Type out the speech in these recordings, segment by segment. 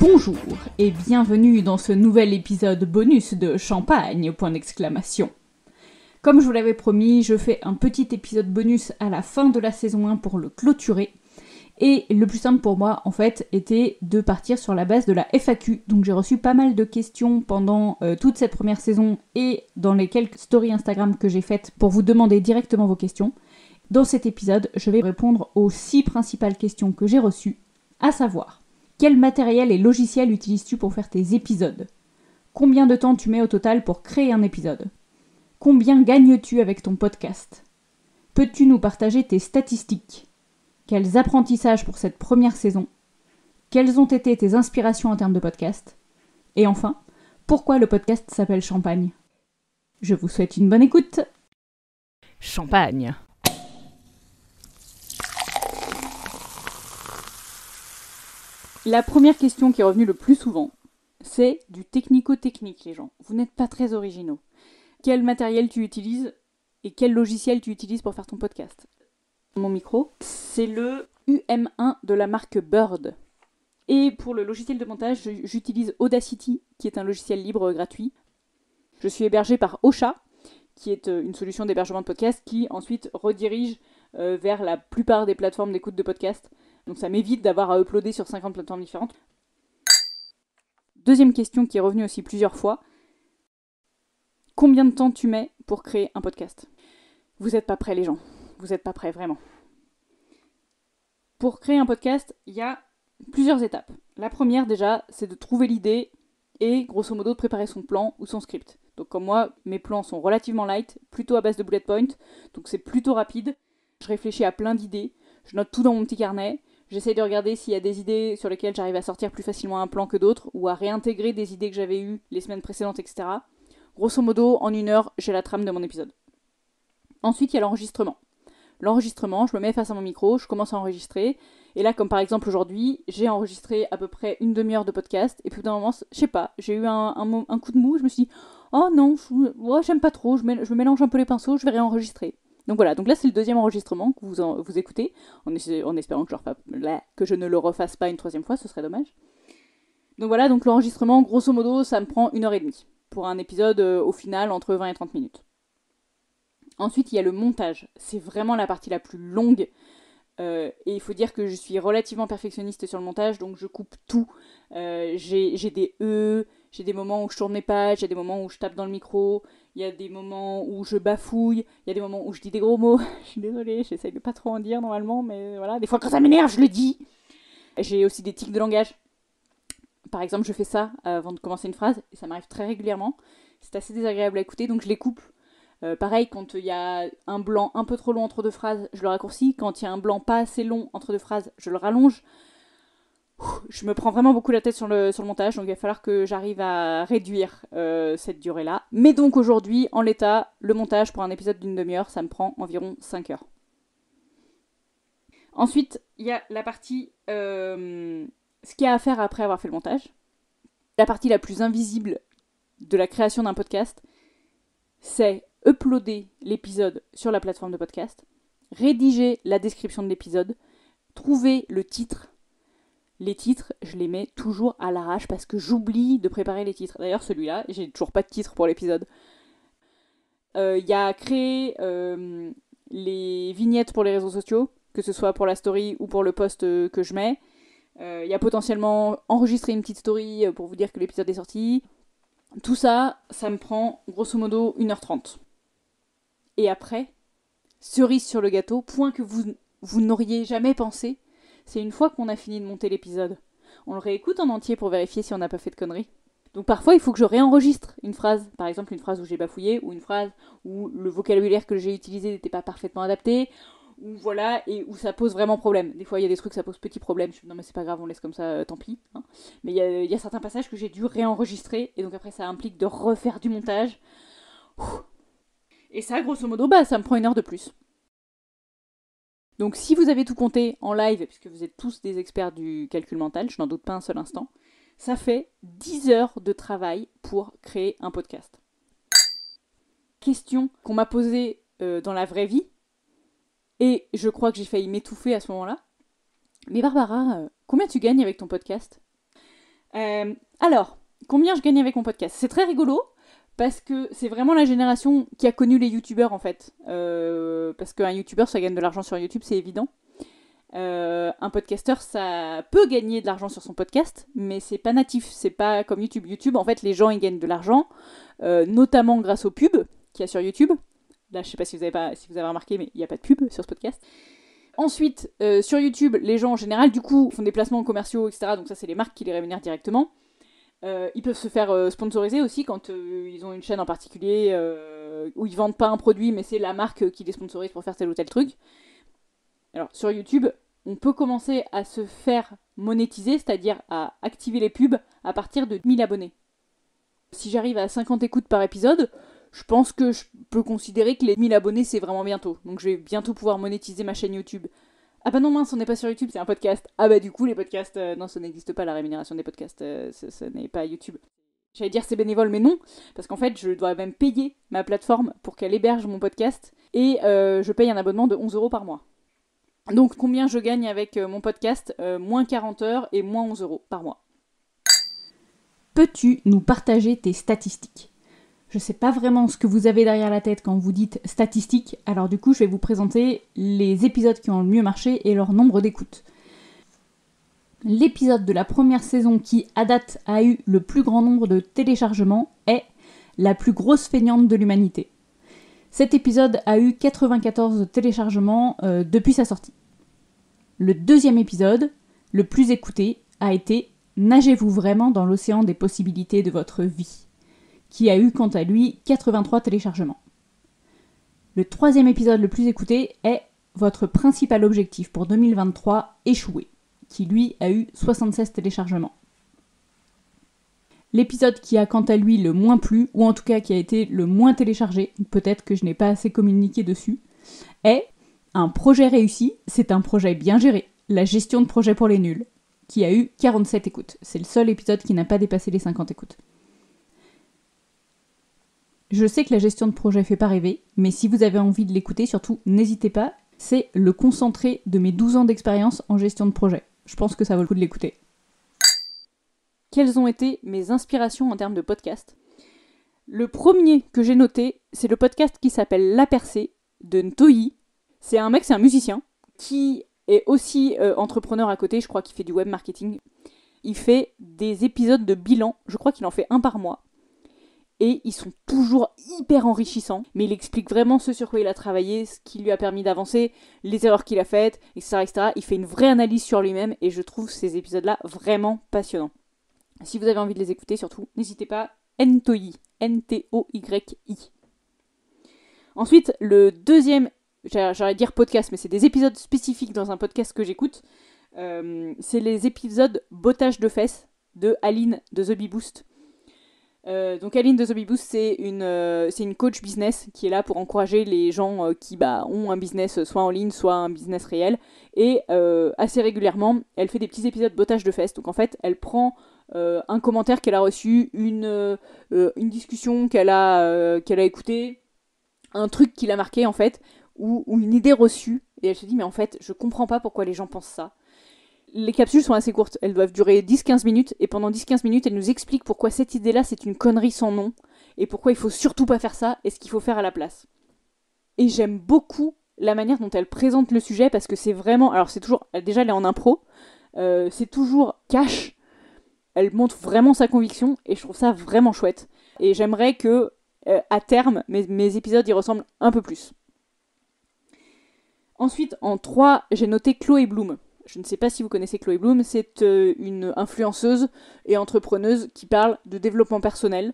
Bonjour et bienvenue dans ce nouvel épisode bonus de Champagne, point d'exclamation. Comme je vous l'avais promis, je fais un petit épisode bonus à la fin de la saison 1 pour le clôturer. Et le plus simple pour moi, en fait, était de partir sur la base de la FAQ. Donc j'ai reçu pas mal de questions pendant toute cette première saison et dans les quelques stories Instagram que j'ai faites pour vous demander directement vos questions. Dans cet épisode, je vais répondre aux 6 principales questions que j'ai reçues, à savoir: quel matériel et logiciel utilises-tu pour faire tes épisodes? Combien de temps tu mets au total pour créer un épisode? Combien gagnes-tu avec ton podcast? Peux-tu nous partager tes statistiques? Quels apprentissages pour cette première saison? Quelles ont été tes inspirations en termes de podcast? Et enfin, pourquoi le podcast s'appelle Champagne? Je vous souhaite une bonne écoute. Champagne. La première question qui est revenue le plus souvent, c'est du technico-technique, les gens. Vous n'êtes pas très originaux. Quel matériel tu utilises et quel logiciel tu utilises pour faire ton podcast? Mon micro, c'est le UM1 de la marque Bird. Et pour le logiciel de montage, j'utilise Audacity, qui est un logiciel libre gratuit. Je suis hébergée par Ocha, qui est une solution d'hébergement de podcast qui ensuite redirige vers la plupart des plateformes d'écoute de podcast. Donc ça m'évite d'avoir à uploader sur 50 plateformes différentes. Deuxième question qui est revenue aussi plusieurs fois. Combien de temps tu mets pour créer un podcast? Vous n'êtes pas prêts, les gens. Vous n'êtes pas prêts, vraiment. Pour créer un podcast, il y a plusieurs étapes. La première, déjà, c'est de trouver l'idée et, grosso modo, de préparer son plan ou son script. Donc comme moi, mes plans sont relativement light, plutôt à base de bullet point, donc c'est plutôt rapide. Je réfléchis à plein d'idées, je note tout dans mon petit carnet. J'essaye de regarder s'il y a des idées sur lesquelles j'arrive à sortir plus facilement un plan que d'autres, ou à réintégrer des idées que j'avais eues les semaines précédentes, etc. Grosso modo, en 1 heure, j'ai la trame de mon épisode. Ensuite, il y a l'enregistrement. L'enregistrement, je me mets face à mon micro, je commence à enregistrer, et là, comme par exemple aujourd'hui, j'ai enregistré à peu près une demi-heure de podcast, et puis d'un moment, je sais pas, j'ai eu un coup de mou, je me suis dit, oh non, j'aime pas trop, je me mélange un peu les pinceaux, je vais réenregistrer. Donc voilà, donc là c'est le deuxième enregistrement que vous écoutez, en espérant que je ne le refasse pas une troisième fois, ce serait dommage. Donc voilà, donc l'enregistrement, grosso modo, ça me prend 1h30, pour un épisode au final entre 20 et 30 minutes. Ensuite, il y a le montage, c'est vraiment la partie la plus longue, et il faut dire que je suis relativement perfectionniste sur le montage, donc je coupe tout. J'ai des j'ai des moments où je tourne mes pages, il y a des moments où je tape dans le micro, il y a des moments où je bafouille, il y a des moments où je dis des gros mots. Je suis désolée, j'essaye de pas trop en dire normalement, mais voilà, des fois quand ça m'énerve, je le dis. J'ai aussi des tics de langage. Par exemple, je fais ça avant de commencer une phrase, et ça m'arrive très régulièrement. C'est assez désagréable à écouter, donc je les coupe. Pareil, quand il y a un blanc un peu trop long entre deux phrases, je le raccourcis. Quand il y a un blanc pas assez long entre deux phrases, je le rallonge. Je me prends vraiment beaucoup la tête sur le montage, donc il va falloir que j'arrive à réduire cette durée-là. Mais donc aujourd'hui, en l'état, le montage pour un épisode d'une demi-heure, ça me prend environ 5 heures. Ensuite, il y a la partie... ce qu'il y a à faire après avoir fait le montage. La partie la plus invisible de la création d'un podcast, c'est uploader l'épisode sur la plateforme de podcast, rédiger la description de l'épisode, trouver le titre. Les titres, je les mets toujours à l'arrache parce que j'oublie de préparer les titres. D'ailleurs, celui-là, j'ai toujours pas de titre pour l'épisode. Il y a créer les vignettes pour les réseaux sociaux, que ce soit pour la story ou pour le post que je mets. Il y a potentiellement enregistrer une petite story pour vous dire que l'épisode est sorti. Tout ça, ça me prend grosso modo 1h30. Et après, cerise sur le gâteau, point que vous n'auriez jamais pensé, c'est une fois qu'on a fini de monter l'épisode. On le réécoute en entier pour vérifier si on n'a pas fait de conneries. Donc parfois, il faut que je réenregistre une phrase. Par exemple, une phrase où j'ai bafouillé, ou une phrase où le vocabulaire que j'ai utilisé n'était pas parfaitement adapté, ou voilà, et où ça pose vraiment problème. Des fois, il y a des trucs, ça pose petit problème. Je me dis, non mais c'est pas grave, on laisse comme ça, tant pis. Hein. Mais il y a certains passages que j'ai dû réenregistrer, et donc après, ça implique de refaire du montage. Et ça, grosso modo, ça me prend 1 heure de plus. Donc si vous avez tout compté en live, puisque vous êtes tous des experts du calcul mental, je n'en doute pas un seul instant, ça fait 10 heures de travail pour créer un podcast. Question qu'on m'a posée dans la vraie vie, et je crois que j'ai failli m'étouffer à ce moment-là. Mais Barbara, combien tu gagnes avec ton podcast ? Alors, combien je gagne avec mon podcast ? C'est très rigolo, parce que c'est vraiment la génération qui a connu les youtubeurs en fait. Parce qu'un youtubeur, ça gagne de l'argent sur YouTube, c'est évident. Un podcasteur, ça peut gagner de l'argent sur son podcast, mais c'est pas natif, c'est pas comme YouTube. YouTube, en fait, les gens, ils gagnent de l'argent, notamment grâce aux pubs qu'il y a sur YouTube. Là, je sais pas si vous avez remarqué, mais il n'y a pas de pub sur ce podcast. Ensuite, sur YouTube, les gens en général, du coup, font des placements commerciaux, etc. Donc ça, c'est les marques qui les rémunèrent directement. Ils peuvent se faire sponsoriser aussi quand ils ont une chaîne en particulier où ils vendent pas un produit, mais c'est la marque qui les sponsorise pour faire tel ou tel truc. Alors, sur YouTube, on peut commencer à se faire monétiser, c'est-à-dire à activer les pubs à partir de 1000 abonnés. Si j'arrive à 50 écoutes par épisode, je pense que je peux considérer que les 1000 abonnés, c'est vraiment bientôt. Donc je vais bientôt pouvoir monétiser ma chaîne YouTube. Ah bah non mince, on n'est pas sur YouTube, c'est un podcast. Ah bah du coup, les podcasts, non, ça n'existe pas, la rémunération des podcasts, ça n'est pas YouTube. J'allais dire c'est bénévole, mais non, parce qu'en fait, je dois même payer ma plateforme pour qu'elle héberge mon podcast, et je paye un abonnement de 11€ par mois. Donc combien je gagne avec mon podcast ? Moins 40 heures et moins 11€ par mois. Peux-tu nous partager tes statistiques ? Je sais pas vraiment ce que vous avez derrière la tête quand vous dites statistiques, alors du coup je vais vous présenter les épisodes qui ont le mieux marché et leur nombre d'écoutes. L'épisode de la première saison qui, à date, a eu le plus grand nombre de téléchargements est La plus grosse feignante de l'humanité. Cet épisode a eu 94 téléchargements depuis sa sortie. Le deuxième épisode, le plus écouté, a été Nagez-vous vraiment dans l'océan des possibilités de votre vie, qui a eu quant à lui 83 téléchargements. Le troisième épisode le plus écouté est Votre principal objectif pour 2023, échouer, qui lui a eu 76 téléchargements. L'épisode qui a quant à lui le moins plu, ou en tout cas qui a été le moins téléchargé, peut-être que je n'ai pas assez communiqué dessus, est Un projet réussi, c'est un projet bien géré, la gestion de projet pour les nuls, qui a eu 47 écoutes. C'est le seul épisode qui n'a pas dépassé les 50 écoutes. Je sais que la gestion de projet fait pas rêver, mais si vous avez envie de l'écouter, surtout, n'hésitez pas. C'est le concentré de mes 12 ans d'expérience en gestion de projet. Je pense que ça vaut le coup de l'écouter. Quelles ont été mes inspirations en termes de podcast ? Le premier que j'ai noté, c'est le podcast qui s'appelle La Percée, de Ntoyi. C'est un mec, c'est un musicien, qui est aussi entrepreneur à côté, je crois qu'il fait du web marketing. Il fait des épisodes de bilan, je crois qu'il en fait un par mois. Et ils sont toujours hyper enrichissants, mais il explique vraiment ce sur quoi il a travaillé, ce qui lui a permis d'avancer, les erreurs qu'il a faites, etc., etc. Il fait une vraie analyse sur lui-même, et je trouve ces épisodes-là vraiment passionnants. Si vous avez envie de les écouter, surtout, n'hésitez pas, Ntoyi, N-T-O-Y-I. Ensuite, le deuxième, j'allais dire podcast, mais c'est des épisodes spécifiques dans un podcast que j'écoute, c'est les épisodes Bottage de fesses de Aline de The Bee Boost. Donc Aline de The Bee Boost, c'est une coach business qui est là pour encourager les gens qui ont un business soit en ligne, soit un business réel. Et assez régulièrement, elle fait des petits épisodes Bottage de fesses. Donc en fait, elle prend un commentaire qu'elle a reçu, une discussion qu'elle a écoutée, un truc qui l'a marqué en fait, ou une idée reçue, et elle se dit mais en fait je comprends pas pourquoi les gens pensent ça. Les capsules sont assez courtes, elles doivent durer 10-15 minutes, et pendant 10-15 minutes elle nous explique pourquoi cette idée-là c'est une connerie sans nom, et pourquoi il faut surtout pas faire ça, et ce qu'il faut faire à la place. Et j'aime beaucoup la manière dont elle présente le sujet, parce que c'est vraiment, alors c'est toujours, déjà elle est en impro, c'est toujours cash, elle montre vraiment sa conviction, et je trouve ça vraiment chouette. Et j'aimerais que à terme, mes épisodes y ressemblent un peu plus. Ensuite, en 3, j'ai noté Chloé Bloom. Je ne sais pas si vous connaissez Chloé Bloom, c'est une influenceuse et entrepreneuse qui parle de développement personnel.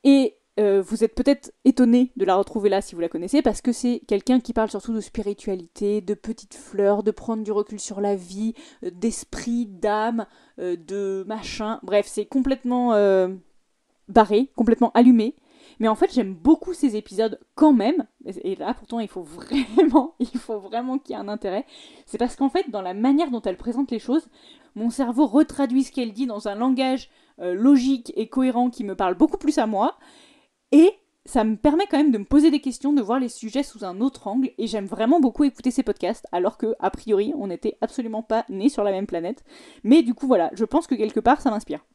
Et vous êtes peut-être étonné de la retrouver là si vous la connaissez, parce que c'est quelqu'un qui parle surtout de spiritualité, de petites fleurs, de prendre du recul sur la vie, d'esprit, d'âme, de machin. Bref, c'est complètement barré, complètement allumé. Mais en fait, j'aime beaucoup ces épisodes quand même. Et là, pourtant, il faut vraiment qu'il y ait un intérêt. C'est parce qu'en fait, dans la manière dont elle présente les choses, mon cerveau retraduit ce qu'elle dit dans un langage logique et cohérent qui me parle beaucoup plus à moi. Et ça me permet quand même de me poser des questions, de voir les sujets sous un autre angle, et j'aime vraiment beaucoup écouter ces podcasts, alors que, a priori, on n'était absolument pas nés sur la même planète. Mais du coup, voilà, je pense que quelque part, ça m'inspire.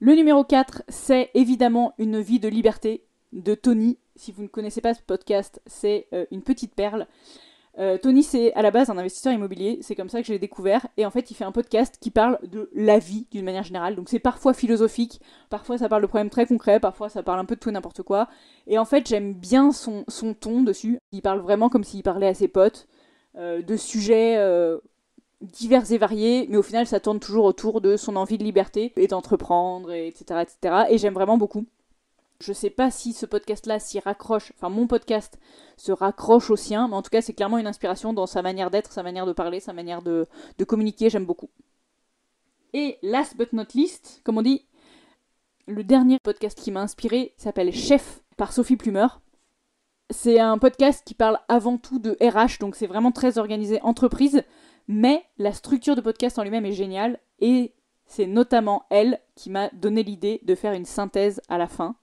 Le numéro 4, c'est évidemment Une vie de liberté de Tony. Si vous ne connaissez pas ce podcast, c'est une petite perle. Tony, c'est à la base un investisseur immobilier, c'est comme ça que je l'ai découvert, et en fait il fait un podcast qui parle de la vie d'une manière générale, donc c'est parfois philosophique, parfois ça parle de problèmes très concrets, parfois ça parle un peu de tout et n'importe quoi, et en fait j'aime bien son ton dessus, il parle vraiment comme s'il parlait à ses potes, de sujets divers et variés, mais au final ça tourne toujours autour de son envie de liberté, et d'entreprendre, etc., etc., et j'aime vraiment beaucoup. Je sais pas si ce podcast-là s'y raccroche, enfin mon podcast se raccroche au sien, mais en tout cas c'est clairement une inspiration dans sa manière d'être, sa manière de parler, sa manière de communiquer, j'aime beaucoup. Et last but not least, comme on dit, le dernier podcast qui m'a inspiré s'appelle Chef par Sophie Plumer. C'est un podcast qui parle avant tout de RH, donc c'est vraiment très organisé entreprise, mais la structure de podcast en lui-même est géniale, et c'est notamment elle qui m'a donné l'idée de faire une synthèse à la fin.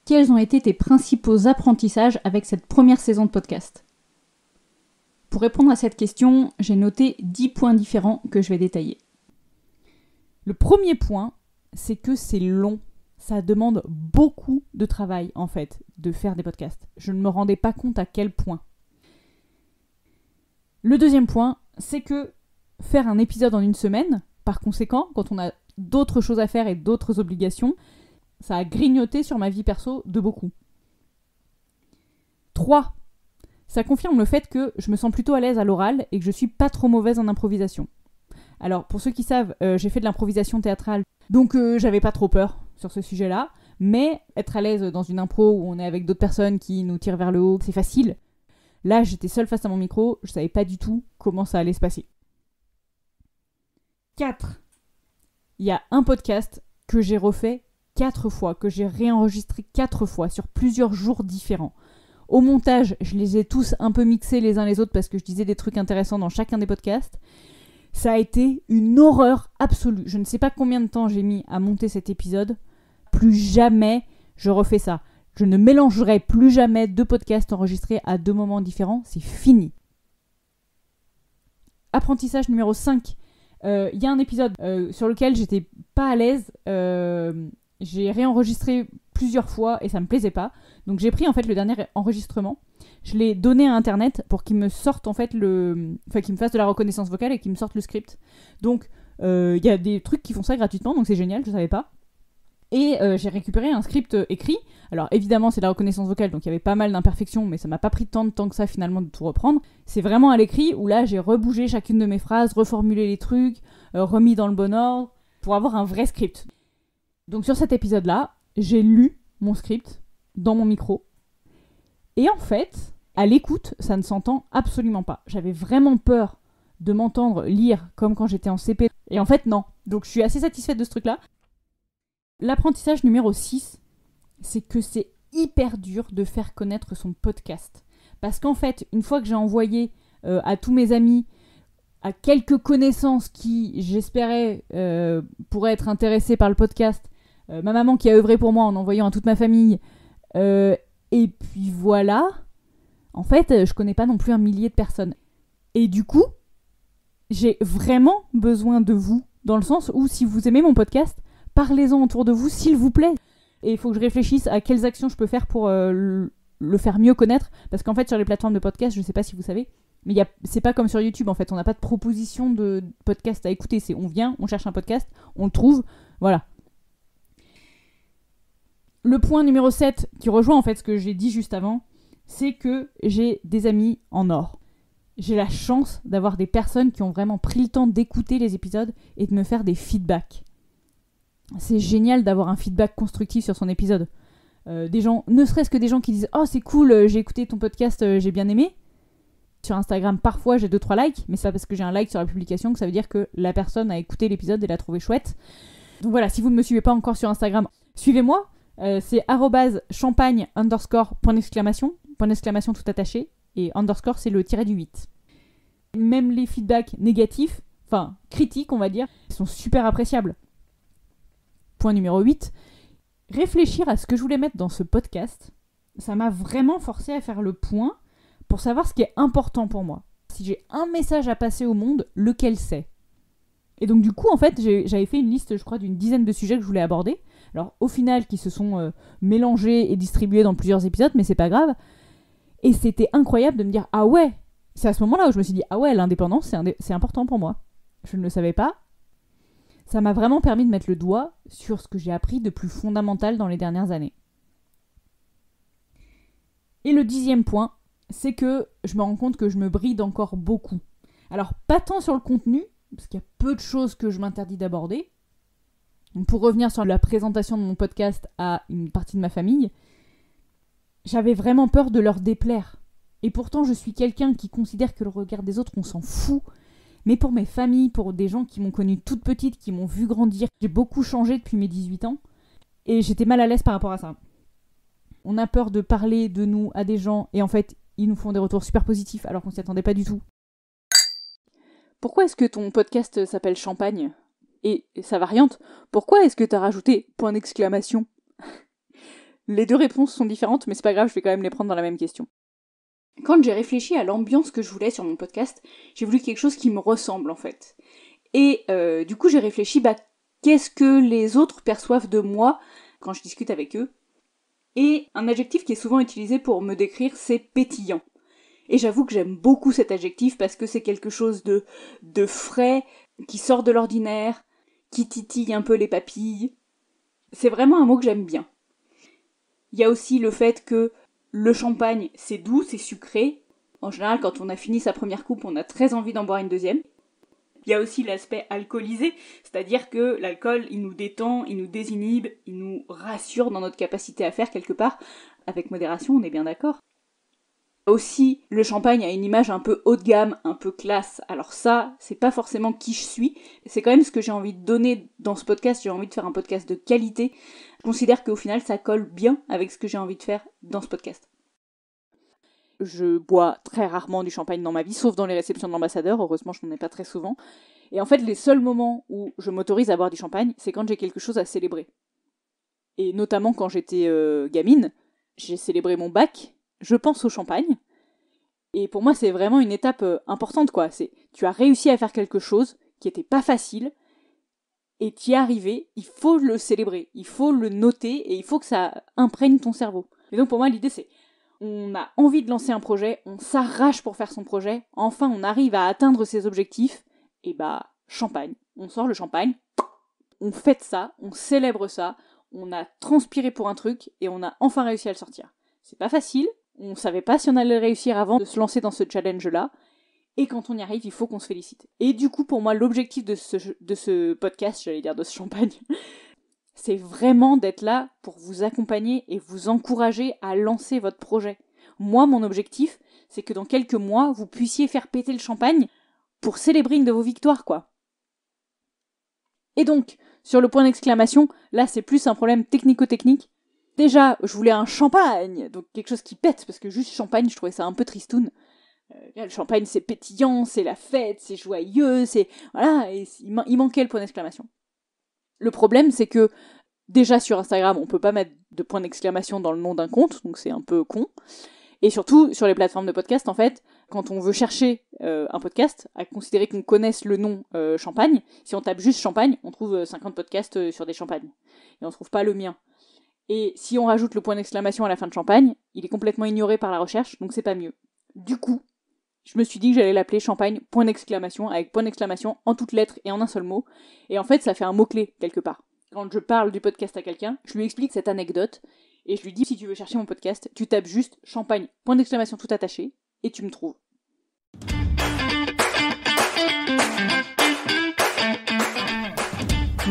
Quels ont été tes principaux apprentissages avec cette première saison de podcast ? Pour répondre à cette question, j'ai noté 10 points différents que je vais détailler. Le premier point, c'est que c'est long. Ça demande beaucoup de travail, en fait, de faire des podcasts. Je ne me rendais pas compte à quel point. Le deuxième point, c'est que faire un épisode en une semaine, par conséquent, quand on a d'autres choses à faire et d'autres obligations, ça a grignoté sur ma vie perso de beaucoup. 3. Ça confirme le fait que je me sens plutôt à l'aise à l'oral et que je suis pas trop mauvaise en improvisation. Alors, pour ceux qui savent, j'ai fait de l'improvisation théâtrale, donc j'avais pas trop peur sur ce sujet-là, mais être à l'aise dans une impro où on est avec d'autres personnes qui nous tirent vers le haut, c'est facile. Là, j'étais seule face à mon micro, je savais pas du tout comment ça allait se passer. 4. Il y a un podcast que j'ai refait 4 fois, que j'ai réenregistré 4 fois sur plusieurs jours différents. Au montage, je les ai tous un peu mixés les uns les autres parce que je disais des trucs intéressants dans chacun des podcasts. Ça a été une horreur absolue. Je ne sais pas combien de temps j'ai mis à monter cet épisode. Plus jamais je refais ça. Je ne mélangerai plus jamais 2 podcasts enregistrés à 2 moments différents. C'est fini. Apprentissage numéro 5. Il y a un épisode sur lequel j'étais pas à l'aise. J'ai réenregistré plusieurs fois et ça me plaisait pas. Donc j'ai pris en fait le dernier enregistrement. Je l'ai donné à internet pour qu'il me sorte en fait qu'il me fasse de la reconnaissance vocale et qu'il me sorte le script. Donc il y a des trucs qui font ça gratuitement, donc c'est génial, je savais pas. Et j'ai récupéré un script écrit. Alors évidemment c'est de la reconnaissance vocale, donc il y avait pas mal d'imperfections, mais ça m'a pas pris tant de temps que ça finalement de tout reprendre. C'est vraiment à l'écrit où là j'ai rebougé chacune de mes phrases, reformulé les trucs, remis dans le bon ordre, pour avoir un vrai script. Donc sur cet épisode-là, j'ai lu mon script dans mon micro. Et en fait, à l'écoute, ça ne s'entend absolument pas. J'avais vraiment peur de m'entendre lire comme quand j'étais en CP. Et en fait, non. Donc je suis assez satisfaite de ce truc-là. L'apprentissage numéro 6, c'est que c'est hyper dur de faire connaître son podcast. Parce qu'en fait, une fois que j'ai envoyé à tous mes amis, à quelques connaissances qui, j'espérais, pourraient être intéressées par le podcast, ma maman qui a œuvré pour moi en envoyant à toute ma famille, et puis voilà, en fait, je connais pas non plus 1 millier de personnes. Et du coup, j'ai vraiment besoin de vous, dans le sens où si vous aimez mon podcast, parlez-en autour de vous, s'il vous plaît. Et il faut que je réfléchisse à quelles actions je peux faire pour le faire mieux connaître, parce qu'en fait, sur les plateformes de podcast, je sais pas si vous savez, mais c'est pas comme sur YouTube, en fait, on n'a pas de proposition de podcast à écouter, c'est on vient, on cherche un podcast, on le trouve, voilà. Le point numéro 7, qui rejoint en fait ce que j'ai dit juste avant, c'est que j'ai des amis en or. J'ai la chance d'avoir des personnes qui ont vraiment pris le temps d'écouter les épisodes et de me faire des feedbacks. C'est génial d'avoir un feedback constructif sur son épisode. Des gens, ne serait-ce que des gens qui disent « Oh, c'est cool, j'ai écouté ton podcast, j'ai bien aimé ». Sur Instagram, parfois, j'ai 2-3 likes, mais c'est pas parce que j'ai un like sur la publication que ça veut dire que la personne a écouté l'épisode et l'a trouvé chouette. Donc voilà, si vous ne me suivez pas encore sur Instagram, suivez-moi. C'est @champagne_, point d'exclamation tout attaché, et underscore c'est le tiré du 8. Même les feedbacks négatifs, enfin critiques on va dire, ils sont super appréciables. Point numéro 8, Réfléchir à ce que je voulais mettre dans ce podcast, ça m'a vraiment forcé à faire le point pour savoir ce qui est important pour moi. Si j'ai un message à passer au monde, lequel c'est ? Et donc du coup, en fait, j'avais fait une liste, je crois, d'une dizaine de sujets que je voulais aborder. Alors au final, qui se sont mélangés et distribués dans plusieurs épisodes, mais c'est pas grave. Et c'était incroyable de me dire, ah ouais, c'est à ce moment-là où je me suis dit, ah ouais, l'indépendance, c'est important pour moi. Je ne le savais pas. Ça m'a vraiment permis de mettre le doigt sur ce que j'ai appris de plus fondamental dans les dernières années. Et le 10e point, c'est que je me rends compte que je me bride encore beaucoup. Alors, pas tant sur le contenu, parce qu'il y a peu de choses que je m'interdis d'aborder. Donc, pour revenir sur la présentation de mon podcast à une partie de ma famille, j'avais vraiment peur de leur déplaire. Et pourtant, je suis quelqu'un qui considère que le regard des autres, on s'en fout. Mais pour mes familles, pour des gens qui m'ont connue toute petite, qui m'ont vu grandir, j'ai beaucoup changé depuis mes 18 ans. Et j'étais mal à l'aise par rapport à ça. On a peur de parler de nous à des gens, et en fait, ils nous font des retours super positifs, alors qu'on s'y attendait pas du tout. Pourquoi est-ce que ton podcast s'appelle Champagne ? Et sa variante, pourquoi est-ce que t'as rajouté point d'exclamation ? Les deux réponses sont différentes, mais c'est pas grave, je vais quand même les prendre dans la même question. Quand j'ai réfléchi à l'ambiance que je voulais sur mon podcast, j'ai voulu quelque chose qui me ressemble en fait. Et du coup j'ai réfléchi, qu'est-ce que les autres perçoivent de moi quand je discute avec eux ? Et un adjectif qui est souvent utilisé pour me décrire, c'est pétillant. Et j'avoue que j'aime beaucoup cet adjectif parce que c'est quelque chose de frais, qui sort de l'ordinaire, qui titille un peu les papilles. C'est vraiment un mot que j'aime bien. Il y a aussi le fait que le champagne, c'est doux, c'est sucré. En général, quand on a fini sa première coupe, on a très envie d'en boire une deuxième. Il y a aussi l'aspect alcoolisé, c'est-à-dire que l'alcool, il nous détend, il nous désinhibe, il nous rassure dans notre capacité à faire quelque part. Avec modération, on est bien d'accord. Aussi, le champagne a une image un peu haut de gamme, un peu classe. Alors ça, c'est pas forcément qui je suis. C'est quand même ce que j'ai envie de donner dans ce podcast. J'ai envie de faire un podcast de qualité. Je considère qu'au final, ça colle bien avec ce que j'ai envie de faire dans ce podcast. Je bois très rarement du champagne dans ma vie, sauf dans les réceptions de l'ambassadeur. Heureusement, je n'en ai pas très souvent. Et en fait, les seuls moments où je m'autorise à boire du champagne, c'est quand j'ai quelque chose à célébrer. Et notamment quand j'étais gamine, j'ai célébré mon bac, je pense au champagne. Et pour moi, c'est vraiment une étape importante, quoi. Tu as réussi à faire quelque chose qui était pas facile, et t'y es arrivé, il faut le célébrer, il faut le noter, et il faut que ça imprègne ton cerveau. Et donc pour moi, l'idée c'est, on a envie de lancer un projet, on s'arrache pour faire son projet, enfin on arrive à atteindre ses objectifs, et champagne. On sort le champagne, on fête ça, on célèbre ça, on a transpiré pour un truc, et on a enfin réussi à le sortir. C'est pas facile, on savait pas si on allait réussir avant de se lancer dans ce challenge-là, et quand on y arrive, il faut qu'on se félicite. Et du coup, pour moi, l'objectif de ce podcast, j'allais dire de ce champagne, c'est vraiment d'être là pour vous accompagner et vous encourager à lancer votre projet. Moi, mon objectif, c'est que dans quelques mois, vous puissiez faire péter le champagne pour célébrer une de vos victoires, quoi. Et donc, sur le point d'exclamation, là, c'est plus un problème technico-technique. Déjà, je voulais un champagne, donc quelque chose qui pète, parce que juste champagne, je trouvais ça un peu tristoun. Le champagne, c'est pétillant, c'est la fête, c'est joyeux, c'est... Voilà, et il manquait le point d'exclamation. Le problème, c'est que, déjà sur Instagram, on peut pas mettre de point d'exclamation dans le nom d'un compte, donc c'est un peu con. Et surtout, sur les plateformes de podcast, en fait, quand on veut chercher un podcast, à considérer qu'on connaisse le nom champagne, si on tape juste champagne, on trouve 50 podcasts sur des champagnes. Et on trouve pas le mien. Et si on rajoute le point d'exclamation à la fin de champagne, il est complètement ignoré par la recherche, donc c'est pas mieux. Du coup, je me suis dit que j'allais l'appeler champagne, point d'exclamation, avec point d'exclamation en toutes lettres et en un seul mot. Et en fait, ça fait un mot-clé, quelque part. Quand je parle du podcast à quelqu'un, je lui explique cette anecdote, et je lui dis, si tu veux chercher mon podcast, tu tapes juste champagne, point d'exclamation tout attaché, et tu me trouves.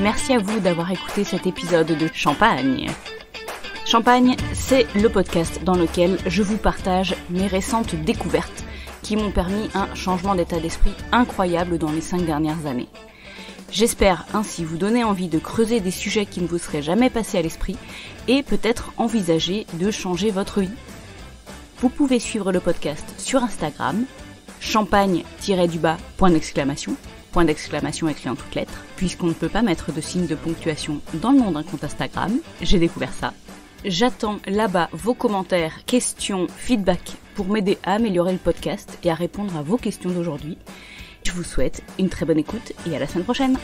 Merci à vous d'avoir écouté cet épisode de Champagne. Champagne, c'est le podcast dans lequel je vous partage mes récentes découvertes qui m'ont permis un changement d'état d'esprit incroyable dans les 5 dernières années. J'espère ainsi vous donner envie de creuser des sujets qui ne vous seraient jamais passés à l'esprit et peut-être envisager de changer votre vie. Vous pouvez suivre le podcast sur Instagram, champagne-point d'exclamation, point d'exclamation écrit en toutes lettres, puisqu'on ne peut pas mettre de signe de ponctuation dans le nom d'un compte Instagram. J'ai découvert ça. J'attends là-bas vos commentaires, questions, feedback pour m'aider à améliorer le podcast et à répondre à vos questions d'aujourd'hui. Je vous souhaite une très bonne écoute et à la semaine prochaine.